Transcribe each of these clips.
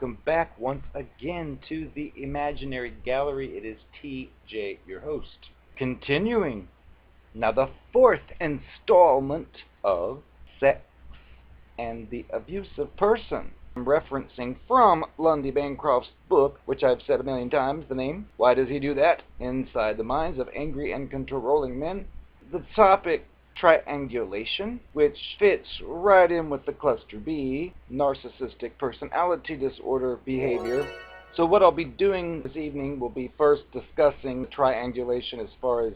welcome back once again to the Imaginary Gallery. It is TJ, your host. Continuing, now the fourth installment of Sex and the Abusive Person. I'm referencing from Lundy Bancroft's book, which I've said a million times, the name, Why Does He Do That? Inside the Minds of Angry and Controlling Men. The topic, Triangulation, which fits right in with the cluster B, narcissistic personality disorder behavior. So what I'll be doing this evening will be first discussing triangulation as far as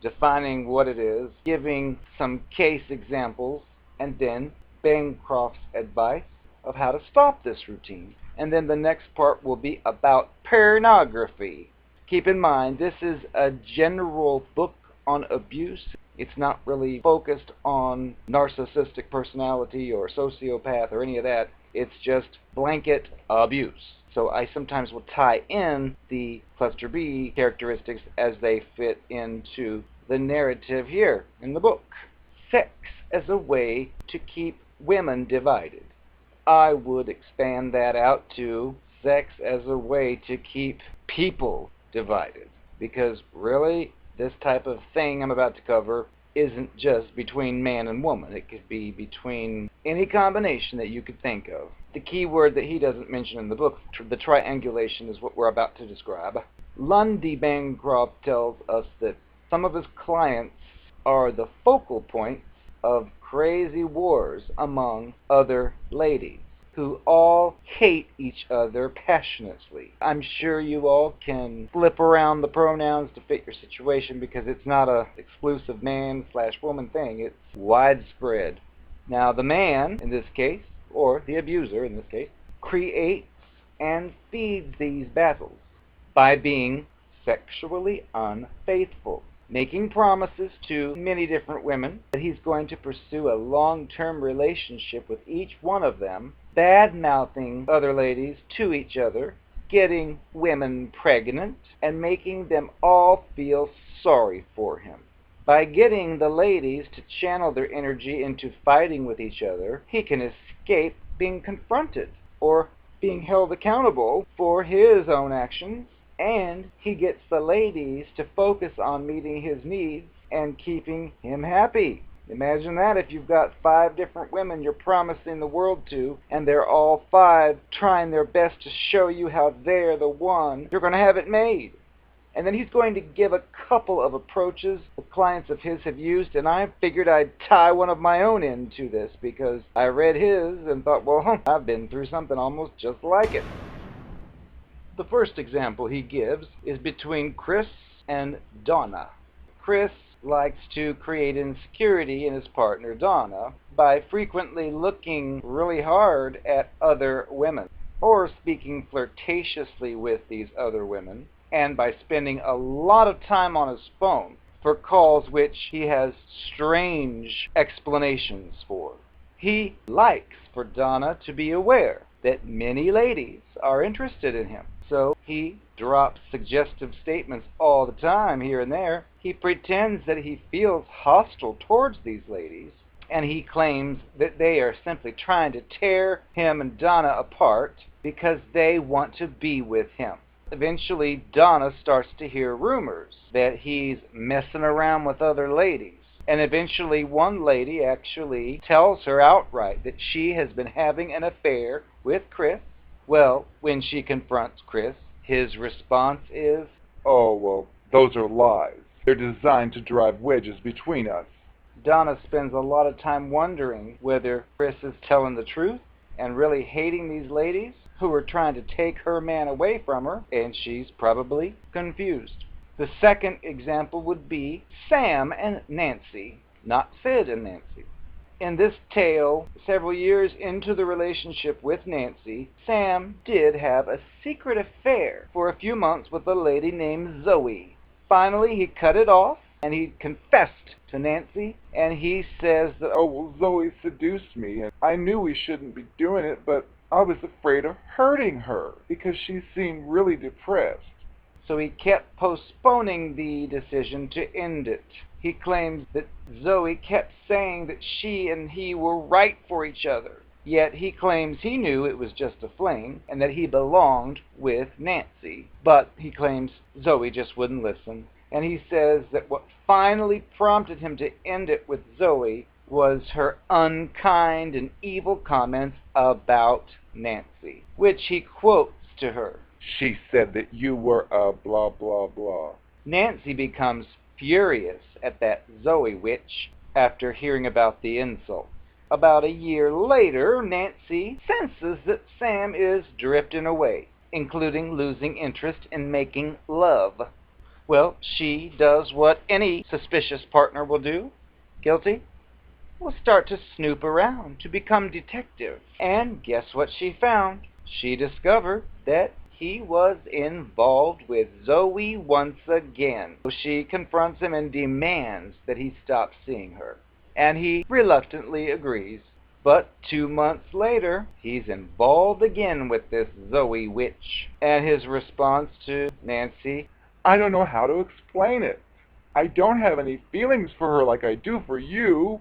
defining what it is, giving some case examples, and then Bancroft's advice of how to stop this routine. And then the next part will be about pornography. Keep in mind, this is a general book on abuse. It's not really focused on narcissistic personality or sociopath or any of that. It's just blanket abuse. So I sometimes will tie in the cluster B characteristics as they fit into the narrative here in the book. Sex as a way to keep women divided. I would expand that out to sex as a way to keep people divided. Because really, this type of thing I'm about to cover isn't just between man and woman. It could be between any combination that you could think of. The key word that he doesn't mention in the book, the triangulation, is what we're about to describe. Lundy Bancroft tells us that some of his clients are the focal points of crazy wars among other ladies who all hate each other passionately. I'm sure you all can flip around the pronouns to fit your situation because it's not a exclusive man/woman thing. It's widespread. Now the man, in this case, or the abuser in this case, creates and feeds these battles by being sexually unfaithful, making promises to many different women that he's going to pursue a long-term relationship with each one of them, bad-mouthing other ladies to each other, getting women pregnant, and making them all feel sorry for him. By getting the ladies to channel their energy into fighting with each other, he can escape being confronted or being held accountable for his own actions, and he gets the ladies to focus on meeting his needs and keeping him happy. Imagine that if you've got 5 different women you're promising the world to, and they're all 5 trying their best to show you how they're the one. You're going to have it made. And then he's going to give a couple of approaches that clients of his have used, and I figured I'd tie one of my own into this because I read his and thought, well, I've been through something almost just like it. The first example he gives is between Chris and Donna. Chris likes to create insecurity in his partner Donna by frequently looking really hard at other women or speaking flirtatiously with these other women, and by spending a lot of time on his phone for calls which he has strange explanations for. He likes for Donna to be aware that many ladies are interested in him. So he drops suggestive statements all the time here and there. He pretends that he feels hostile towards these ladies, and he claims that they are simply trying to tear him and Donna apart because they want to be with him. Eventually, Donna starts to hear rumors that he's messing around with other ladies. And eventually one lady actually tells her outright that she has been having an affair with Chris. Well, when she confronts Chris, his response is, "Oh, well, those are lies. They're designed to drive wedges between us." Donna spends a lot of time wondering whether Chris is telling the truth and really hating these ladies who are trying to take her man away from her, and she's probably confused. The second example would be Sam and Nancy, not Sid and Nancy. In this tale, several years into the relationship with Nancy, Sam did have a secret affair for a few months with a lady named Zoe. Finally, he cut it off, and he confessed to Nancy, and he says that, "Oh, well, Zoe seduced me, and I knew we shouldn't be doing it, but I was afraid of hurting her because she seemed really depressed." So he kept postponing the decision to end it. He claims that Zoe kept saying that she and he were right for each other, Yet he claims he knew it was just a fling and that he belonged with Nancy. But he claims Zoe just wouldn't listen. And he says that what finally prompted him to end it with Zoe was her unkind and evil comments about Nancy, which he quotes to her. She said that you were a blah, blah, blah. Nancy becomes furious at that Zoe witch after hearing about the insult. About a year later, Nancy senses that Sam is drifting away, including losing interest in making love. Well, she does what any suspicious partner will do. Guilty? Will start to snoop around to become detective. And guess what she found? She discovered that he was involved with Zoe once again. She confronts him and demands that he stop seeing her. And he reluctantly agrees. But 2 months later, he's involved again with this Zoe witch. And his response to Nancy, I don't know how to explain it. I don't have any feelings for her like I do for you.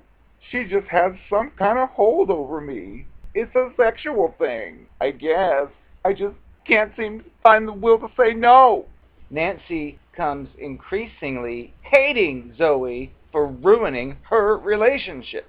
She just has some kind of hold over me. It's a sexual thing, I guess. I just can't seem to find the will to say no. Nancy comes increasingly hating Zoe for ruining her relationship.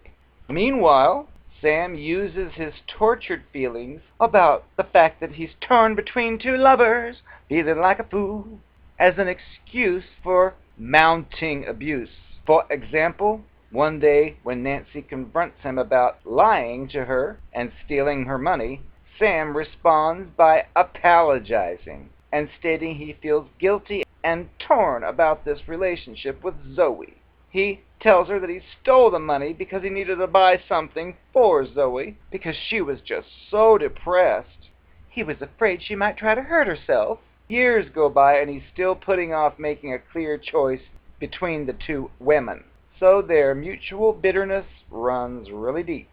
Meanwhile, Sam uses his tortured feelings about the fact that he's torn between two lovers, feeling like a fool, as an excuse for mounting abuse. For example, one day when Nancy confronts him about lying to her and stealing her money, Sam responds by apologizing and stating he feels guilty and torn about this relationship with Zoe. He tells her that he stole the money because he needed to buy something for Zoe because she was just so depressed. He was afraid she might try to hurt herself. Years go by and he's still putting off making a clear choice between the two women. So their mutual bitterness runs really deep.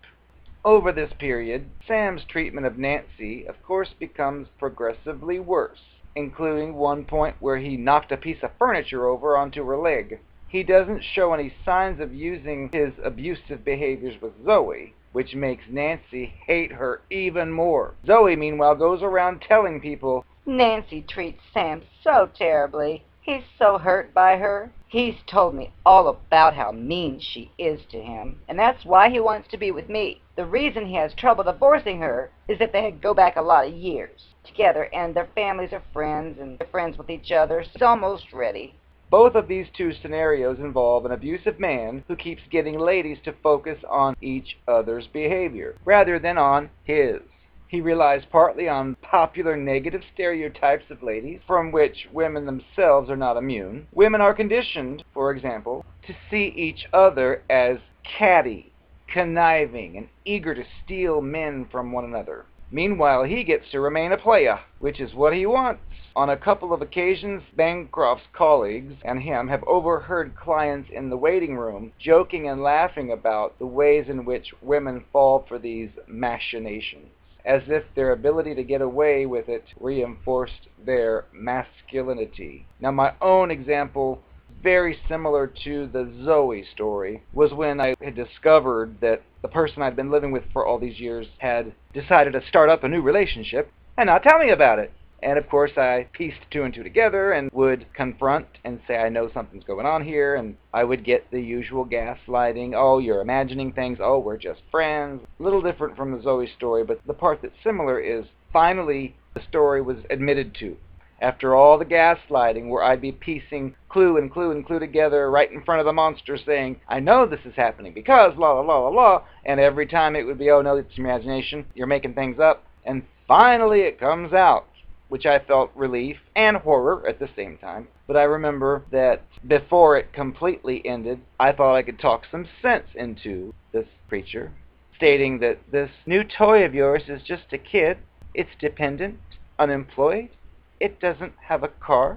Over this period, Sam's treatment of Nancy, of course, becomes progressively worse, including one point where he knocked a piece of furniture over onto her leg. He doesn't show any signs of using his abusive behaviors with Zoe, which makes Nancy hate her even more. Zoe, meanwhile, goes around telling people, Nancy treats Sam so terribly. He's so hurt by her. He's told me all about how mean she is to him, and that's why he wants to be with me. The reason he has trouble divorcing her is that they go back a lot of years together, and their families are friends, and they're friends with each other, so he's almost ready. Both of these two scenarios involve an abusive man who keeps getting ladies to focus on each other's behavior, rather than on his. He relies partly on popular negative stereotypes of ladies, from which women themselves are not immune. Women are conditioned, for example, to see each other as catty, conniving, and eager to steal men from one another. Meanwhile, he gets to remain a playa, which is what he wants. On a couple of occasions, Bancroft's colleagues and him have overheard clients in the waiting room joking and laughing about the ways in which women fall for these machinations, as if their ability to get away with it reinforced their masculinity. Now, my own example, very similar to the Zoe story, was when I had discovered that the person I'd been living with for all these years had decided to start up a new relationship and not tell me about it. And of course I pieced two and two together and would confront and say, I know something's going on here, and I would get the usual gaslighting, oh, you're imagining things, oh, we're just friends. A little different from the Zoe story, but the part that's similar is finally the story was admitted to. After all the gaslighting, where I'd be piecing clue and clue and clue together right in front of the monster saying, I know this is happening because la la la la la, and every time it would be, oh no, it's your imagination, you're making things up, and finally it comes out, which I felt relief and horror at the same time. But I remember that before it completely ended, I thought I could talk some sense into this creature, stating that this new toy of yours is just a kid, it's dependent, unemployed, it doesn't have a car,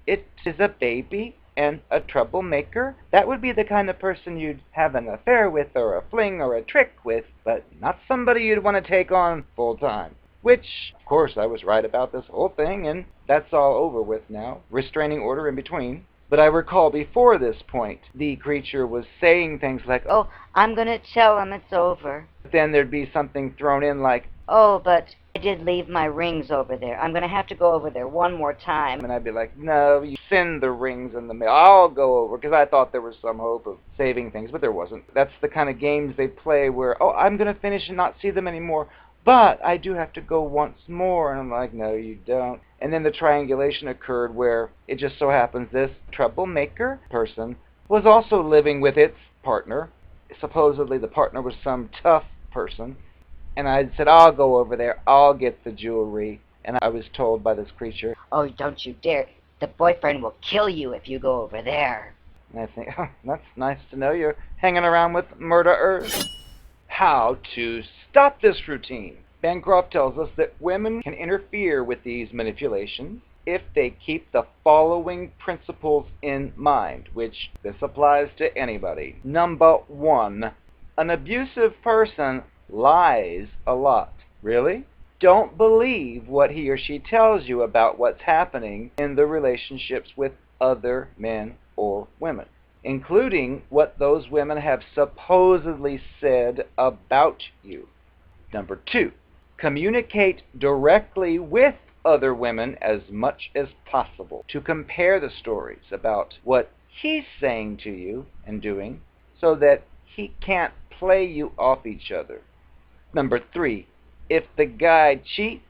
it is a baby and a troublemaker. That would be the kind of person you'd have an affair with or a fling or a trick with, but not somebody you'd want to take on full time. Which, of course, I was right about this whole thing, and that's all over with now. Restraining order in between. But I recall before this point, the creature was saying things like, Oh, I'm going to tell him it's over. then there'd be something thrown in like, Oh, but I did leave my rings over there. I'm going to have to go over there one more time. and I'd be like, no, you send the rings in the mail. I'll go over, because I thought there was some hope of saving things, but there wasn't. That's the kind of games they play where, oh, I'm going to finish and not see them anymore, but I do have to go once more. And I'm like, no, you don't. And then the triangulation occurred where it just so happens this troublemaker person was also living with its partner. Supposedly the partner was some tough person. And I said, I'll go over there. I'll get the jewelry. And I was told by this creature, Oh, don't you dare. The boyfriend will kill you if you go over there. and I think, oh, that's nice to know you're hanging around with murderers. How to stop this routine. Bancroft tells us that women can interfere with these manipulations if they keep the following principles in mind, which this applies to anybody. Number 1, an abusive person lies a lot. Really? Don't believe what he or she tells you about what's happening in the relationships with other men or women, including what those women have supposedly said about you. Number 2, communicate directly with other women as much as possible to compare the stories about what he's saying to you and doing so that he can't play you off each other. Number 3, if the guy cheats,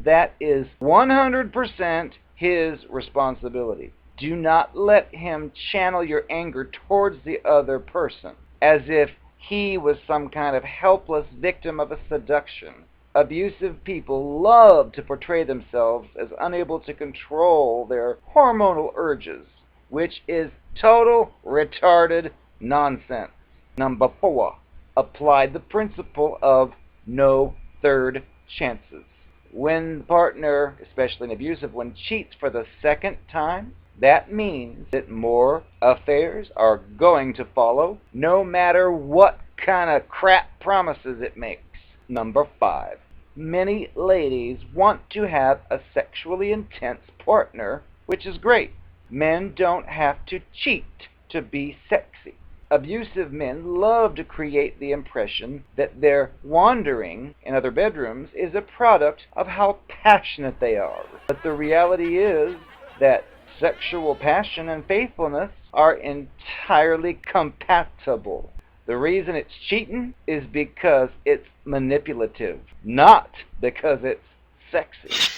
that is 100% his responsibility. Do not let him channel your anger towards the other person as if he was some kind of helpless victim of a seduction. Abusive people love to portray themselves as unable to control their hormonal urges, which is total retarded nonsense. Number 4, apply the principle of no third chances. When the partner, especially an abusive one, cheats for the second time, that means that more affairs are going to follow, no matter what kind of crap promises it makes. Number 5, many ladies want to have a sexually intense partner, which is great. Men don't have to cheat to be sexy. Abusive men love to create the impression that their wandering in other bedrooms is a product of how passionate they are. But the reality is that sexual passion and faithfulness are entirely compatible. The reason it's cheating is because it's manipulative, not because it's sexy.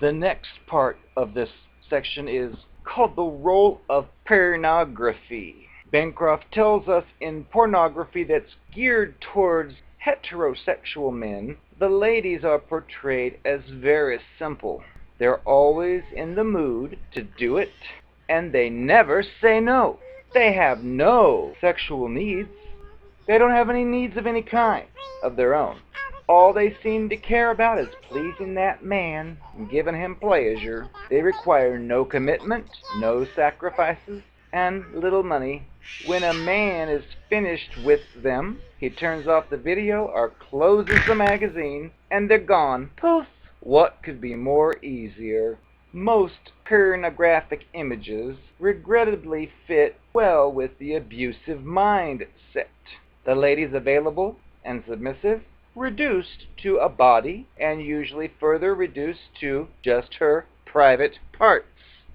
The next part of this section is called the role of pornography. Bancroft tells us in pornography that's geared towards heterosexual men, the ladies are portrayed as very simple. They're always in the mood to do it, and they never say no. They have no sexual needs. They don't have any needs of any kind of their own. All they seem to care about is pleasing that man and giving him pleasure. They require no commitment, no sacrifices, and little money. When a man is finished with them, he turns off the video or closes the magazine, and they're gone. Poof! What could be more easier? Most pornographic images regrettably fit well with the abusive mindset. The ladies available and submissive reduced to a body, and usually further reduced to just her private parts.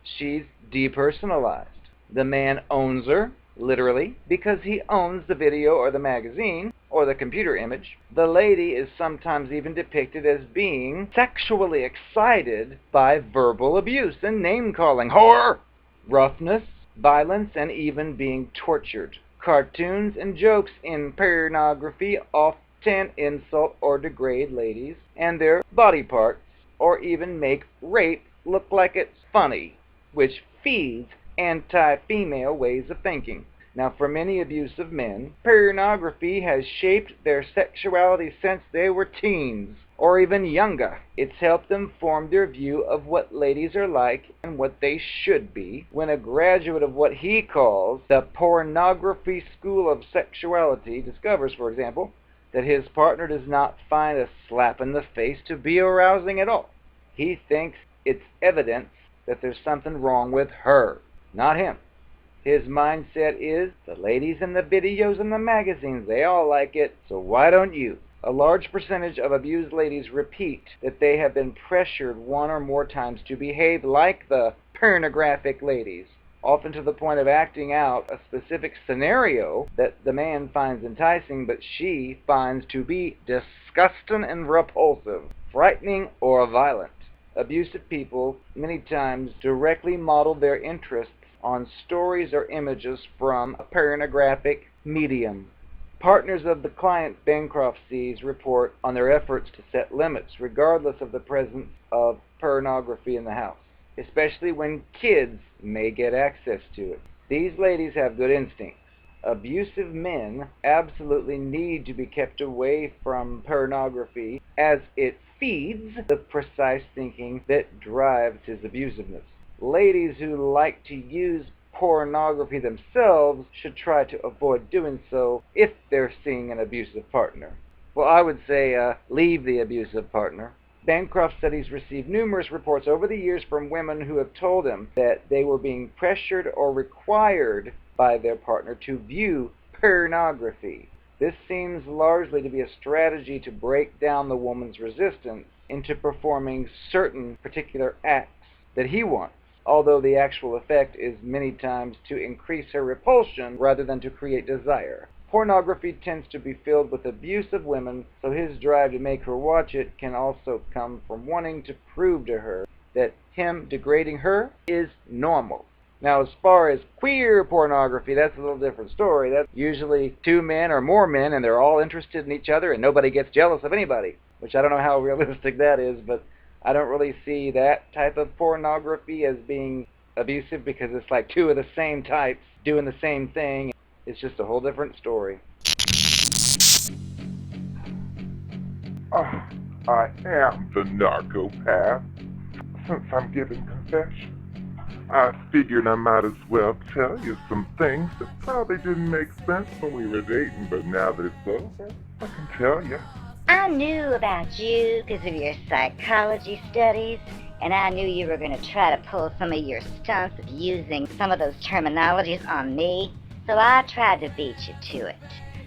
She's depersonalized. The man owns her, literally, because he owns the video or the magazine or the computer image. The lady is sometimes even depicted as being sexually excited by verbal abuse and name-calling, whore, roughness, violence, and even being tortured. Cartoons and jokes in pornography often insult or degrade ladies and their body parts, or even make rape look like it's funny, which feeds anti-female ways of thinking. Now, for many abusive men, pornography has shaped their sexuality since they were teens, or even younger. It's helped them form their view of what ladies are like and what they should be. When a graduate of what he calls the pornography school of sexuality discovers, for example, that his partner does not find a slap in the face to be arousing at all, he thinks it's evidence that there's something wrong with her. not him. His mindset is, the ladies in the videos and the magazines, they all like it, so why don't you? A large percentage of abused ladies repeat that they have been pressured one or more times to behave like the pornographic ladies, often to the point of acting out a specific scenario that the man finds enticing but she finds to be disgusting and repulsive, frightening, or violent. Abusive people many times directly model their interests on stories or images from a pornographic medium. Partners of the client Bancroft sees report on their efforts to set limits regardless of the presence of pornography in the house, especially when kids may get access to it. These ladies have good instincts. Abusive men absolutely need to be kept away from pornography as it feeds the precise thinking that drives his abusiveness. Ladies who like to use pornography themselves should try to avoid doing so if they're seeing an abusive partner. Well, I would say leave the abusive partner. Bancroft said he's received numerous reports over the years from women who have told him that they were being pressured or required by their partner to view pornography. This seems largely to be a strategy to break down the woman's resistance into performing certain particular acts that he wants, although the actual effect is many times to increase her repulsion rather than to create desire. Pornography tends to be filled with abusive women, so his drive to make her watch it can also come from wanting to prove to her that him degrading her is normal. Now, as far as queer pornography, that's a little different story. That's usually two men or more men, and they're all interested in each other, and nobody gets jealous of anybody, which I don't know how realistic that is, but I don't really see that type of pornography as being abusive because it's like two of the same types doing the same thing. It's just a whole different story. I am the narcopath. Since I'm giving confession, I figured I might as well tell you some things that probably didn't make sense when we were dating, but now that it's over, I can tell you. I knew about you because of your psychology studies, and I knew you were going to try to pull some of your stunts of using some of those terminologies on me, so I tried to beat you to it.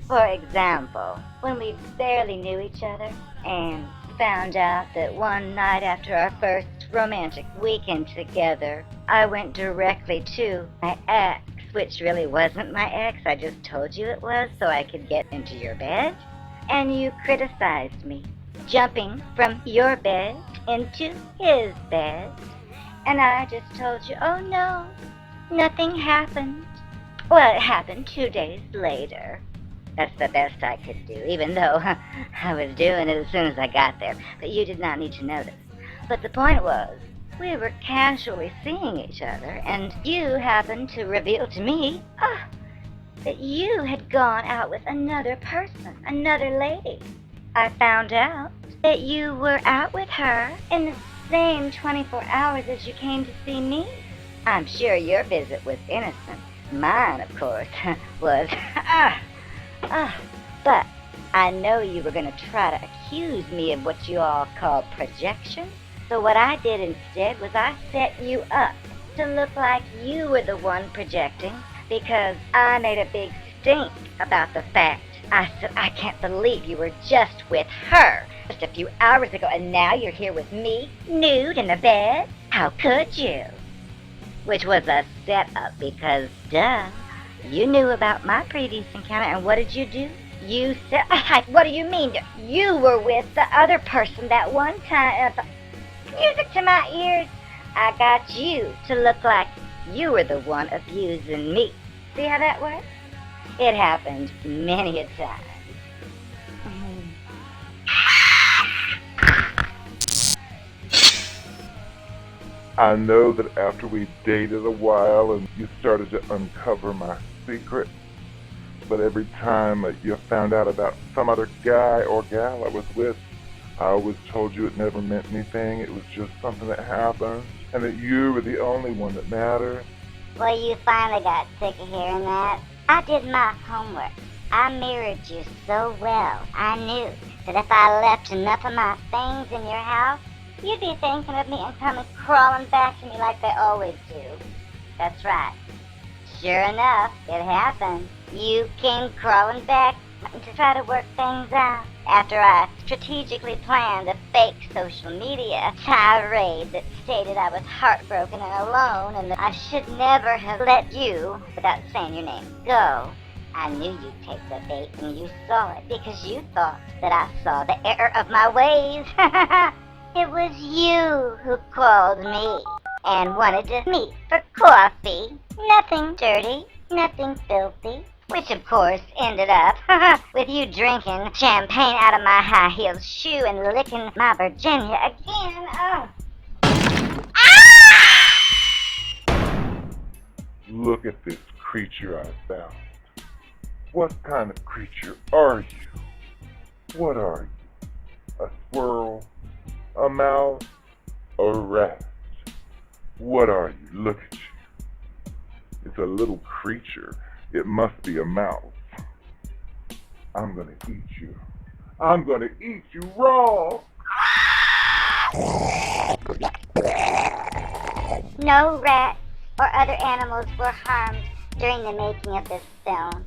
For example, when we barely knew each other and found out that one night after our first romantic weekend together, I went directly to my ex, which really wasn't my ex. I just told you it was so I could get into your bed. And you criticized me, jumping from your bed into his bed. And I just told you, oh no, nothing happened. Well, it happened 2 days later. That's the best I could do, even though I was doing it as soon as I got there. But you did not need to know this. But the point was, we were casually seeing each other, and you happened to reveal to me, that you had gone out with another person, another lady. I found out that you were out with her in the same 24 hours as you came to see me. I'm sure your visit was innocent. Mine, of course, was. But I know you were going to try to accuse me of what you all call projection. So what I did instead was I set you up to look like you were the one projecting, because I made a big stink about the fact. I said, I can't believe you were just with her just a few hours ago, and now you're here with me, nude in the bed? How could you? Which was a setup because, duh, you knew about my previous encounter, and what did you do? You said, what do you mean? You were with the other person that one time. Music to my ears. I got you to look like you were the one abusing me. See how that works? It happened many a time. I know that after we dated a while and you started to uncover my secrets, but every time you found out about some other guy or gal I was with, I always told you it never meant anything. It was just something that happened, and that you were the only one that mattered. Well, you finally got sick of hearing that. I did my homework. I mirrored you so well. I knew that if I left enough of my things in your house, you'd be thinking of me and coming crawling back to me like they always do. That's right. Sure enough, it happened. You came crawling back to try to work things out after I strategically planned a fake social media tirade that stated I was heartbroken and alone and that I should never have let you, without saying your name, go. I knew you'd take the bait and you saw it because you thought that I saw the error of my ways. It was you who called me and wanted to meet for coffee. Nothing dirty, nothing filthy. Which, of course, ended up with you drinking champagne out of my high-heeled shoe and licking my Virginia again. Oh. Look at this creature I found. What kind of creature are you? What are you? A squirrel? A mouse? A rat? What are you? Look at you. It's a little creature. It must be a mouse. I'm gonna eat you. I'm gonna eat you raw. No rats or other animals were harmed during the making of this film.